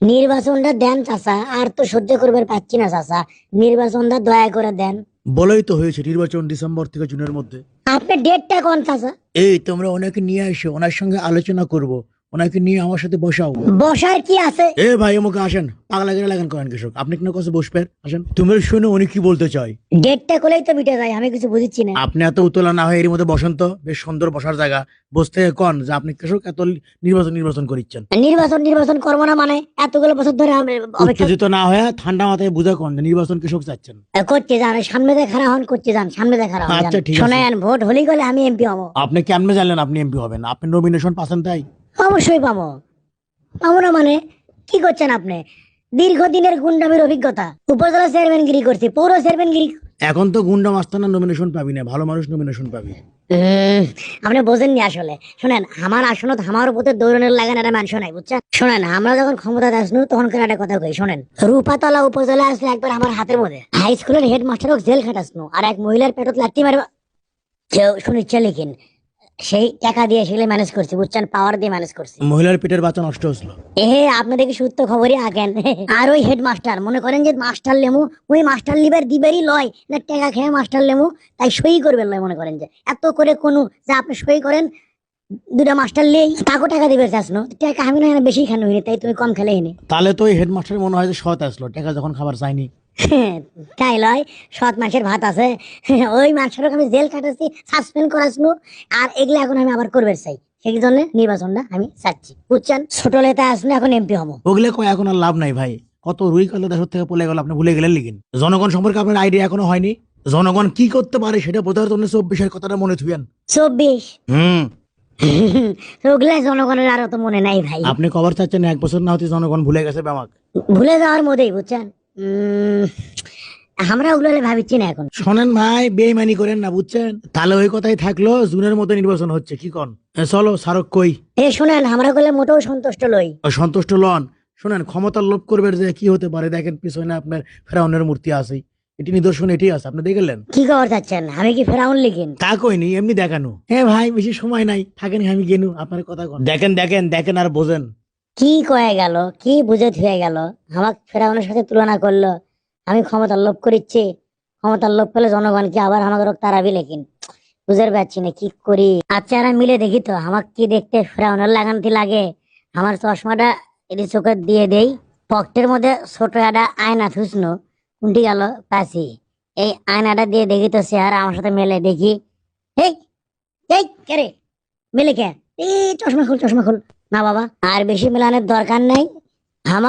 নির্বাচনটা দেন চাচা, আর তো সহ্য করবার পাচ্ছি না চাচা, নির্বাচনটা দয়া করে দেন। বলেই তো হয়েছে নির্বাচন ডিসেম্বর থেকে জুনের মধ্যে। আপনি ডেটটা কোন চাচা? এই তোমরা ওনাকে নিয়ে আসো, ওনার সঙ্গে আলোচনা করব, ওনাকে নিয়ে আমার সাথে বসাও। বসার কি আছে? এ ভাই আমাকে আসেন, পাগলা গেলে লাগান করেন কৃষক, আপনি কেন কাছে বসবেন, আসেন তুমি শুনে উনি কি বলতে চাই। ডেটটা করলেই তো মিটে যায়, আমি কিছু বুঝছি না। আপনি এত উতলা না হয়ে এর মধ্যে বসেন তো, বেশ সুন্দর বসার জায়গা, বসতে কন যে আপনি কৃষক এত নির্বাচন নির্বাচন করিচ্ছেন। নির্বাচন নির্বাচন করবো না মানে? এতগুলো বছর ধরে আমি অপেক্ষা উত্তেজিত না হয়ে ঠান্ডা মাথায় বুঝা কন যে নির্বাচন কৃষক চাচ্ছেন। করতে যান, সামনে দেখা হন, করতে যান, সামনে দেখা হন। আচ্ছা, ঠিক আছে। শোনেন, ভোট হলেই গেলে আমি এমপি হবো। আপনি কেমনে জানলেন আপনি এমপি হবেন? আপনি নমিনেশন পাচ্ছেন তাই? অবশ্যই পাবো। পাবো না মানে? কি করছেন আপনি? দীর্ঘদিনের গুন্ডামির অভিজ্ঞতা, উপজেলা চেয়ারম্যানগিরি করছি, পৌর চেয়ারম্যানগিরি। এখন তো গুন্ডা মাস্তানা নমিনেশন পাবি না, ভালো মানুষ নমিনেশন পাবি। আপনি বোঝেননি আসলে। শোনেন, আমার আসনত আমার উপর দৌড়নের লাগান একটা মানুষ নাই, বুঝছেন? শোনেন, আমরা যখন ক্ষমতা আসনু তখন করে একটা কথা কই, শোনেন। রূপাতলা উপজেলা আসলে একবার আমার হাতের মধ্যে হাই স্কুলের হেডমাস্টার জেল খাটাসনু, আর এক মহিলার পেটত লাত্তি মারবা কেউ শুনিচ্ছে লিখিন। সেই টাকা দিয়ে সেগুলো ম্যানেজ করছি, বুঝছেন? পাওয়ার দিয়ে ম্যানেজ করছি। মহিলার পেটের বাচ্চা নষ্ট হয়েছিল। আপনাদের কি সত্য খবরই আগেন? আর ওই হেডমাস্টার মনে করেন যে মাস্টার লেমু, ওই মাস্টার লিবার দিবারই লয় না, টাকা খেয়ে মাস্টার লেমু তাই সই করবেন লয়, মনে করেন যে এত করে কোনো যে আপনি সই করেন দুটা মাস্টার লেই তাকে টাকা দিবে চাসনো, টাকা আমি না বেশি খানো হইনি, তাই তুমি কম খেলে হিনি। তাহলে তো ওই হেডমাস্টার মনে হয় যে সৎ আসলো, টাকা যখন খাবার চাইনি। তাই লয়, সৎ মাসের ভাত আছে। ওই মাসের আমি জেল কাটাচ্ছি, সাসপেন্ড করাসনু, আর এগুলো এখন আমি আবার করবে চাই। সেই জন্য নির্বাচনটা আমি চাচ্ছি, বুঝছেন? ছোট লেতা আসলে এখন এমপি হবো। ওগুলো কয় এখন আর লাভ নাই ভাই, কত রুই কালো দেশ থেকে পলে গেল, আপনি ভুলে গেলেন লিখিন। জনগণ সম্পর্কে আপনার আইডিয়া এখনো হয়নি, জনগণ কি করতে পারে সেটা বোঝার জন্য 24-এর কথাটা মনে থুয়েন। 24? হুম। ওগুলা জনগণের আরো তো মনে নাই ভাই। আপনি খবর চাচ্ছেন 1 বছর না হতে জনগণ ভুলে গেছে ব্যামাক। ভুলে যাওয়ার মধ্যেই, বুঝছেন? আমরা ওগুলো ভাবিচ্ছি না এখন। শোনেন ভাই, বেইমানি করেন না, বুঝছেন? তাহলে ওই কথাই থাকলো, জুনের মধ্যে নির্বাচন হচ্ছে, কি কন? চলো সারক কই। শোনেন, আমরা গুলো মোটেও সন্তুষ্ট লই। সন্তুষ্ট লন। শোনেন, ক্ষমতার লোভ করবে যে কি হতে পারে, দেখেন পিছনে আপনার ফেরাউনের মূর্তি আছে, এটি নিদর্শন, এটি আছে, আপনি দেখলেন? কি খবর চাচ্ছেন? আমি কি ফেরাউন লিখিন? তা কইনি, এমনি দেখানো। হ্যাঁ ভাই, বেশি সময় নাই, থাকেন, আমি গেনু, আপনার কথা কন। দেখেন দেখেন দেখেন আর বোঝেন। কি কয়ে গেল, কি বুঝে থুয়ে গেল, আমাকে ফেরাউনের সাথে তুলনা করলো। আমি ক্ষমতার লোভ করিচ্ছি, ক্ষমতার লোভ পেলে জনগণ কি আবার আমাকে তারাবি লেখিন? বুঝতে পারছি না কি করি। আচ্ছা, আর মিলে দেখি তো আমাকে কি দেখতে ফেরাউনের লাগানতি লাগে। আমার চশমাটা এটি চোখে দিয়ে দেই, পকেটের মধ্যে ছোট একটা আয়না থুসনো, কোনটি গেল পাশি। এই আয়নাটা দিয়ে দেখি তো চেহারা আমার সাথে মেলে, দেখি। এই এই কে রে? মেলে কে? এই চশমা খুল, চশমা খুল। না বাবা, আর বেশি মেলানোর দরকার নাই। আমার